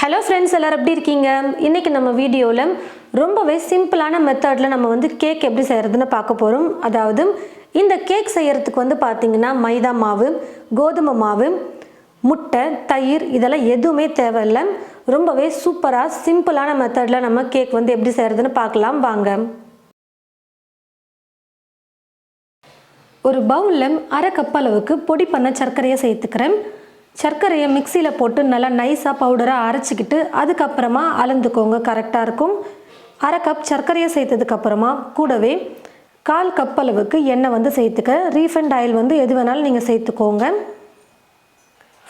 Hello friends, எல்லாரும் எப்படி இருக்கீங்க? இன்றைக்கி நம்ம வீடியோவில் ரொம்பவே சிம்பிளான மெத்தடில் நம்ம கேக் எப்படி செய்கிறதுன்னு பார்க்க போகிறோம். அதாவது இந்த கேக் செய்கிறதுக்கு பார்த்திங்கன்னா மைதா மாவு, கோதுமை மாவு, முட்டை, தயிர் இதெல்லாம் எதுவுமே தேவையில்லை. ரொம்பவே சூப்பராக சிம்பிளான மெத்தடில் நம்ம கேக் எப்படி செய்கிறதுன்னு பார்க்கலாம் வாங்க. ஒரு பவுலில் அரை கப் அளவுக்கு பொடி பண்ண சர்க்கரையை சேர்த்துக்கிறேன். சர்க்கரையை மிக்சியில் போட்டு நல்லா நைஸாக பவுடராக அரைச்சிக்கிட்டு அதுக்கப்புறமா அளந்துக்கோங்க, கரெக்டாக இருக்கும். அரை கப் சர்க்கரையை சேர்த்ததுக்கப்புறமா கூடவே 1/4 கப் அளவுக்கு எண்ணெய் சேர்த்துக்க. ரீஃபைண்ட் ஆயில் எது வேணாலும் நீங்கள் சேர்த்துக்கோங்க.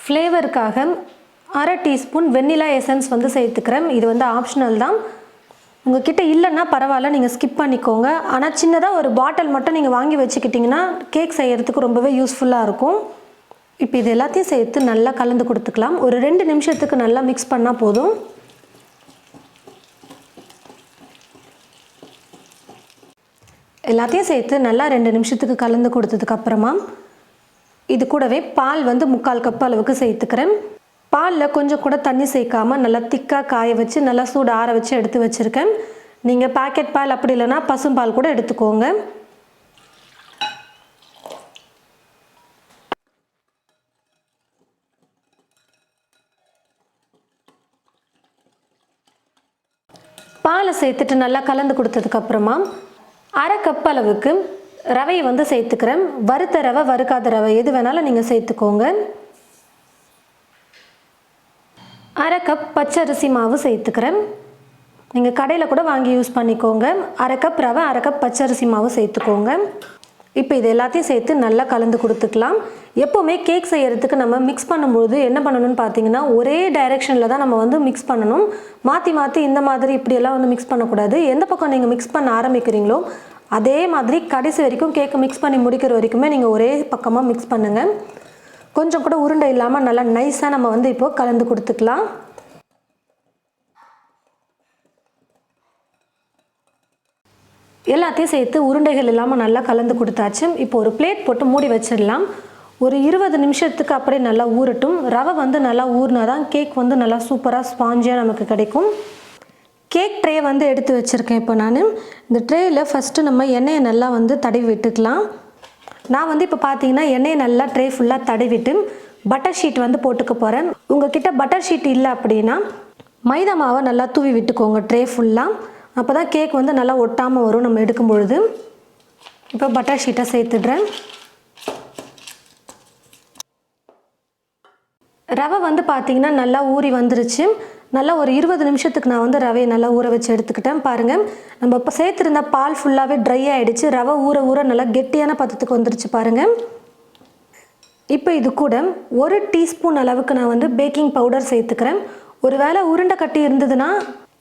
ஃப்ளேவருக்காக அரை டீஸ்பூன் வெண்ணிலா எசன்ஸ் சேர்த்துக்கிறேன். இது ஆப்ஷனல் தான், உங்கள்கிட்ட இல்லைன்னா பரவாயில்ல, நீங்கள் ஸ்கிப் பண்ணிக்கோங்க. ஆனால் சின்னதாக ஒரு பாட்டில் மட்டும் நீங்கள் வாங்கி வச்சுக்கிட்டிங்கன்னா கேக் செய்கிறதுக்கு ரொம்பவே யூஸ்ஃபுல்லாக இருக்கும். இப்போ இது எல்லாத்தையும் சேர்த்து நல்லா கலந்து கொடுத்துக்கலாம். ஒரு 2 நிமிஷத்துக்கு நல்லா மிக்ஸ் பண்ணால் போதும். எல்லாத்தையும் சேர்த்து நல்லா 2 நிமிஷத்துக்கு கலந்து கொடுத்ததுக்கப்புறமா இது கூடவே பால் 3/4 கப் அளவுக்கு சேர்த்துக்கிறேன். பாலில் கொஞ்சம் கூட தண்ணி சேர்க்காமல் நல்லா திக்காக காய வச்சு நல்லா சூடு ஆற வச்சு எடுத்து வச்சுருக்கேன். நீங்கள் பாக்கெட் பால் அப்படி இல்லைன்னா பசும்பால் கூட எடுத்துக்கோங்க. பாலை சேர்த்துட்டு நல்லா கலந்து கொடுத்ததுக்கப்புறமா அரை கப் அளவுக்கு ரவையை சேர்த்துக்கிறேன். வறுத்த ரவை, வறுக்காத ரவை எது வேணாலும் நீங்கள் சேர்த்துக்கோங்க. அரை கப் பச்சரிசி மாவு சேர்த்துக்கிறேன். நீங்கள் கடையில் கூட வாங்கி யூஸ் பண்ணிக்கோங்க. அரை கப் ரவை, அரை கப் பச்சரிசி மாவு சேர்த்துக்கோங்க. இப்போ இது எல்லாத்தையும் சேர்த்து நல்லா கலந்து கொடுத்துக்கலாம். எப்போவுமே கேக் செய்கிறதுக்கு நம்ம மிக்ஸ் பண்ணும்போது என்ன பண்ணணும்னு பார்த்தீங்கன்னா ஒரே டைரெக்ஷனில் தான் நம்ம மிக்ஸ் பண்ணணும். மாற்றி மாற்றி இந்த மாதிரி இப்படியெல்லாம் மிக்ஸ் பண்ணக்கூடாது. எந்த பக்கம் நீங்கள் மிக்ஸ் பண்ண ஆரம்பிக்கிறீங்களோ அதே மாதிரி கடைசி வரைக்கும் கேக்கை மிக்ஸ் பண்ணி முடிக்கிற வரைக்குமே நீங்கள் ஒரே பக்கமாக மிக்ஸ் பண்ணுங்கள். கொஞ்சம் கூட உருண்டை இல்லாமல் நல்லா நைஸாக நம்ம இப்போது கலந்து கொடுத்துக்கலாம். எல்லாத்தையும் சேர்த்து உருண்டைகள் இல்லாமல் நல்லா கலந்து கொடுத்தாச்சு. இப்போ ஒரு பிளேட் போட்டு மூடி வச்சிடலாம். ஒரு 20 நிமிஷத்துக்கு அப்படியே நல்லா ஊறட்டும். ரவை நல்லா ஊறினா தான் கேக் நல்லா சூப்பராக ஸ்பாஞ்சியாக நமக்கு கிடைக்கும். கேக் ட்ரே எடுத்து வச்சுருக்கேன். இப்போ நான் இந்த ட்ரேயில் ஃபஸ்ட்டு நம்ம எண்ணெயை நல்லா தடவி விட்டுக்கலாம். நான் இப்போ பார்த்தீங்கன்னா எண்ணெயை நல்லா ட்ரே ஃபுல்லாக தடவிட்டு பட்டர் ஷீட் போட்டுக்க போகிறேன். உங்கள்கிட்ட பட்டர் ஷீட் இல்லை அப்படின்னா மைதா மாவை நல்லா தூவி விட்டுக்கோங்க ட்ரே ஃபுல்லாக. அப்போ தான் கேக் நல்லா ஒட்டாமல் வரும் நம்ம எடுக்கும் பொழுது. இப்போ பட்டர் ஷீட்டை சேர்த்துடுறேன். ரவை பார்த்திங்கன்னா நல்லா ஊறி வந்துருச்சு. நல்லா ஒரு 20 நிமிஷத்துக்கு நான் ரவையை நல்லா ஊற வச்சு எடுத்துக்கிட்டேன். பாருங்கள், நம்ம இப்போ சேர்த்துருந்த பால் ஃபுல்லாகவே ட்ரை ஆகிடுச்சு. ரவை ஊற ஊற நல்லா கெட்டியான பதத்துக்கு வந்துருச்சு பாருங்கள். இப்போ இது கூட 1 டீஸ்பூன் அளவுக்கு நான் பேக்கிங் பவுடர் சேர்த்துக்கிறேன். ஒரு வேளை உருண்டை கட்டி இருந்ததுன்னா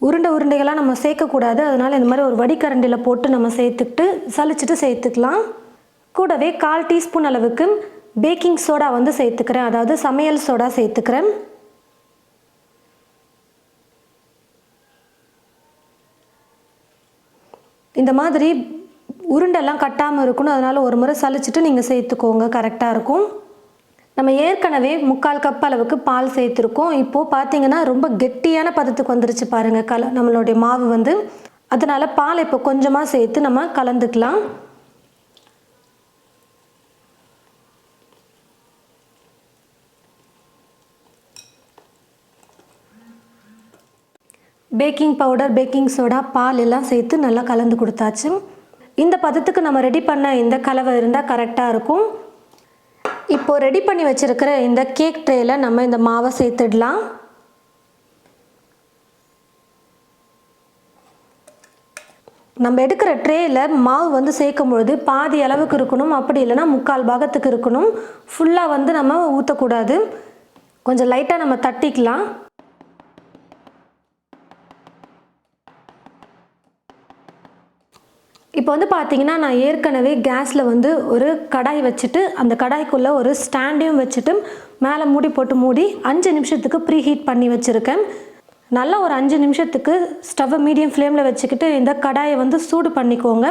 உருண்டைகளாக நம்ம சேர்க்கக்கூடாது. அதனால் இந்த மாதிரி ஒரு வடிகரண்டியில் போட்டு நம்ம சேர்த்துக்கிட்டு சலிச்சுட்டு சேர்த்துக்கலாம். கூடவே 1/4 டீஸ்பூன் அளவுக்கு பேக்கிங் சோடா சேர்த்துக்கிறேன். அதாவது சமையல் சோடா சேர்த்துக்கிறேன். இந்த மாதிரி உருண்டெல்லாம் கட்டாமல் இருக்கணும். அதனால் ஒரு முறை சலிச்சுட்டு நீங்கள் சேர்த்துக்கோங்க, கரெக்டாக இருக்கும். நம்ம ஏற்கனவே 3/4 கப் அளவுக்கு பால் சேர்த்துருக்கோம். இப்போது பார்த்திங்கன்னா ரொம்ப கெட்டியான பதத்துக்கு வந்துருச்சு பாருங்கள் நம்மளுடைய மாவு அதனால் பால் இப்போ கொஞ்சமாக சேர்த்து நம்ம கலந்துக்கலாம். பேக்கிங் பவுடர், பேக்கிங் சோடா, பால் எல்லாம் சேர்த்து நல்லா கலந்து கொடுத்தாச்சு. இந்த பதத்துக்கு நம்ம ரெடி பண்ண இந்த கலவை இருந்தால் கரெக்டாக இருக்கும். இப்போது ரெடி பண்ணி வச்சுருக்கிற இந்த கேக் ட்ரேயில் நம்ம இந்த மாவை சேர்த்துடலாம். நம்ம எடுக்கிற ட்ரேயில் மாவு சேர்க்கும் பொழுது பாதி அளவுக்கு இருக்கணும். அப்படி இல்லைன்னா 3/4 பாகத்துக்கு இருக்கணும். ஃபுல்லாக நம்ம ஊற்றக்கூடாது. கொஞ்சம் லைட்டாக நம்ம தட்டிக்கலாம். இப்போ பார்த்தீங்கன்னா நான் ஏற்கனவே கேஸில் ஒரு கடாய் வச்சுட்டு அந்த கடாய்க்குள்ளே ஒரு ஸ்டாண்டையும் வச்சுட்டு மேலே மூடி போட்டு மூடி 5 நிமிஷத்துக்கு ப்ரீ ஹீட் பண்ணி வச்சுருக்கேன். நல்லா ஒரு 5 நிமிஷத்துக்கு ஸ்டவ்வை மீடியம் ஃப்ளேமில் வச்சுக்கிட்டு இந்த கடாயை சூடு பண்ணிக்கோங்க.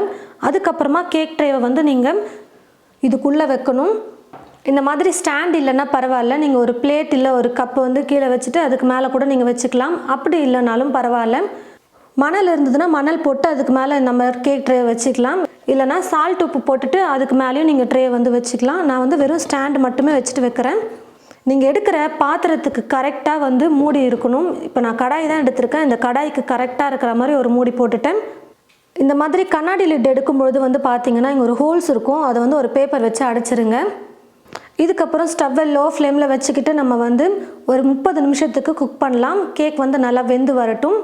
அதுக்கப்புறமா கேக் ட்ரேவை நீங்கள் இதுக்குள்ளே வைக்கணும். இந்த மாதிரி ஸ்டாண்ட் இல்லைன்னா பரவாயில்ல, நீங்கள் ஒரு பிளேட் இல்லை ஒரு கப்பு வந்து கீழே வச்சுட்டு அதுக்கு மேலே கூட நீங்கள் வச்சுக்கலாம். அப்படி இல்லைனாலும் பரவாயில்ல. மணல் இருந்ததுன்னா மணல் போட்டு அதுக்கு மேலே நம்ம கேக் ட்ரே வச்சுக்கலாம். இல்லைனா சால்ட் உப்பு போட்டுட்டு அதுக்கு மேலேயும் நீங்கள் ட்ரே வந்து வச்சுக்கலாம். நான் வந்து வெறும் ஸ்டாண்ட் மட்டுமே வச்சுட்டு வைக்கிறேன். நீங்கள் எடுக்கிற பாத்திரத்துக்கு கரெக்டாக வந்து மூடி இருக்கணும். இப்போ நான் கடாய் தான் எடுத்திருக்கேன். இந்த கடாய்க்கு கரெக்டாக இருக்கிற மாதிரி ஒரு மூடி போட்டுட்டேன். இந்த மாதிரி கண்ணாடி லிட் எடுக்கும்பொழுது வந்து பார்த்தீங்கன்னா இங்கே ஒரு ஹோல்ஸ் இருக்கும். அதை வந்து ஒரு பேப்பர் வச்சு அடைச்சிருங்க. இதுக்கப்புறம் ஸ்டவ்வை லோ ஃப்ளேமில் வச்சுக்கிட்டு நம்ம வந்து ஒரு 30 நிமிஷத்துக்கு குக் பண்ணலாம். கேக் வந்து நல்லா வெந்து வரட்டும்.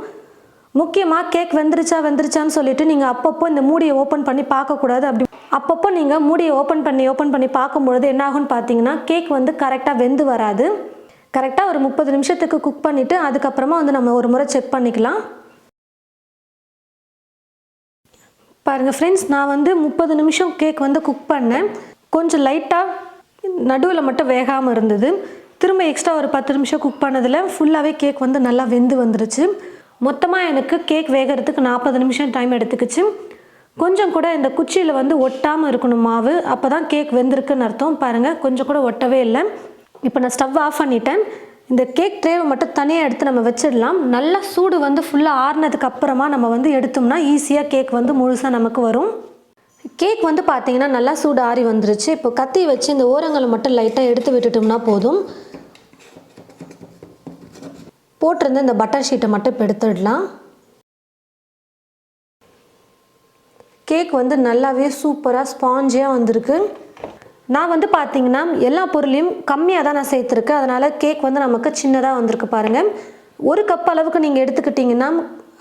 முக்கியமாக கேக் வெந்துருச்சான்னு சொல்லிட்டு நீங்கள் அப்பப்போ இந்த மூடியை ஓப்பன் பண்ணி பார்க்கக்கூடாது. அப்படி அப்பப்போ நீங்கள் மூடியை ஓப்பன் பண்ணி பார்க்கும்பொழுது என்ன ஆகும்னு பார்த்தீங்கன்னா கேக் வந்து கரெக்டாக வெந்து வராது. கரெக்டாக ஒரு 30 நிமிஷத்துக்கு குக் பண்ணிவிட்டு அதுக்கப்புறமா வந்து நம்ம ஒரு முறை செக் பண்ணிக்கலாம். பாருங்கள் ஃப்ரெண்ட்ஸ், நான் வந்து 30 நிமிஷம் கேக் வந்து குக் பண்ணேன். கொஞ்சம் லைட்டாக நடுவில் மட்டும் வேகாமல் இருந்தது. திரும்ப எக்ஸ்ட்ரா ஒரு 10 நிமிஷம் குக் பண்ணதில் ஃபுல்லாகவே கேக் வந்து நல்லா வெந்து வந்துருச்சு. மொத்தமாக எனக்கு கேக் வேகிறதுக்கு 40 நிமிஷம் டைம் எடுத்துக்கிச்சு. கொஞ்சம் கூட இந்த குச்சியில் வந்து ஒட்டாமல் இருக்கணும் மாவு. அப்போ தான் கேக் வெந்திருக்குன்னு அர்த்தம். பாருங்கள், கொஞ்சம் கூட ஒட்டவே இல்லை. இப்போ நான் ஸ்டவ் ஆஃப் பண்ணிட்டேன். இந்த கேக் ட்ரேவை மட்டும் தனியாக எடுத்து நம்ம வச்சிடலாம். நல்லா சூடு வந்து ஃபுல்லாக ஆறுனதுக்கு அப்புறமா நம்ம வந்து எடுத்தோம்னா ஈஸியாக கேக் வந்து முழுசாக நமக்கு வரும். கேக் வந்து பார்த்தீங்கன்னா நல்லா சூடு ஆறி வந்துருச்சு. இப்போ கத்தி வச்சு இந்த ஓரங்களை மட்டும் லைட்டாக எடுத்து விட்டுட்டோம்னா போதும். போட்டிருந்த இந்த பட்டர் ஷீட்டை மட்டும் இப்போ எடுத்துடலாம். கேக் வந்து நல்லாவே சூப்பராக ஸ்பாஞ்சியாக வந்திருக்கு. நான் வந்து பார்த்தீங்கன்னா எல்லா பொருளையும் கம்மியாக தான் நான் சேர்த்துருக்கேன். அதனால் கேக் வந்து நமக்கு சின்னதாக வந்திருக்கு பாருங்கள். ஒரு கப் அளவுக்கு நீங்கள் எடுத்துக்கிட்டிங்கன்னா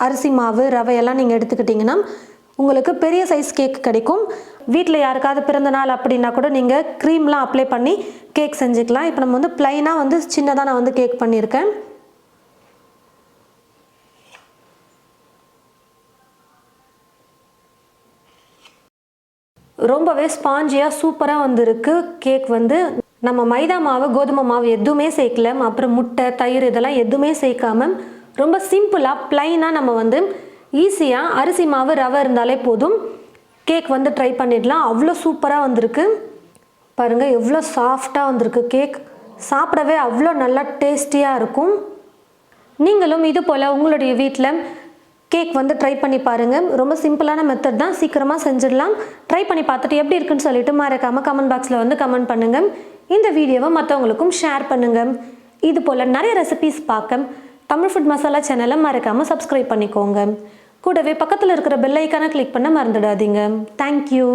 அரிசி மாவு ரவையெல்லாம் நீங்கள் எடுத்துக்கிட்டிங்கன்னா உங்களுக்கு பெரிய சைஸ் கேக் கிடைக்கும். வீட்டில் யாருக்காவது பிறந்த நாள் அப்படின்னா கூட நீங்கள் க்ரீம்லாம் அப்ளை பண்ணி கேக் செஞ்சுக்கலாம். இப்போ நம்ம வந்து ப்ளைனாக வந்து சின்னதாக நான் வந்து கேக் பண்ணியிருக்கேன். ரொம்பவே ஸ்பாஞ்சியாக சூப்பராக வந்திருக்கு கேக் வந்து. நம்ம மைதா மாவு கோதுமை மாவு எதுவுமே சேர்க்கல, அப்புறம் முட்டை தயிர் இதெல்லாம் எதுவுமே சேர்க்காம ரொம்ப சிம்பிளாக ப்ளைனாக நம்ம வந்து ஈஸியாக அரிசி மாவு ரவை இருந்தாலே போதும் கேக் வந்து ட்ரை பண்ணிடலாம். அவ்வளோ சூப்பராக வந்திருக்கு. பாருங்கள் எவ்வளோ சாஃப்டாக வந்திருக்கு கேக். சாப்பிடவே அவ்வளோ நல்லா டேஸ்டியாக இருக்கும். நீங்களும் இது போல் உங்களுடைய வீட்டில் கேக் வந்து ட்ரை பண்ணி பாருங்கள். ரொம்ப சிம்பிளான மெத்தட் தான், சீக்கிரமாக செஞ்சிடலாம். ட்ரை பண்ணி பார்த்துட்டு எப்படி இருக்குன்னு சொல்லிட்டு மறக்காமல் கமெண்ட் பாக்ஸில் வந்து கமெண்ட் பண்ணுங்கள். இந்த வீடியோவை மற்றவங்களுக்கும் ஷேர் பண்ணுங்கள். இது போல் நிறைய ரெசிபீஸ் பார்க்க தமிழ் ஃபுட் மசாலா சேனலை மறக்காமல் சப்ஸ்கிரைப் பண்ணிக்கோங்க. கூடவே பக்கத்தில் இருக்கிற பெல் ஐக்கானை கிளிக் பண்ண மறந்துடாதீங்க. தேங்க்யூ.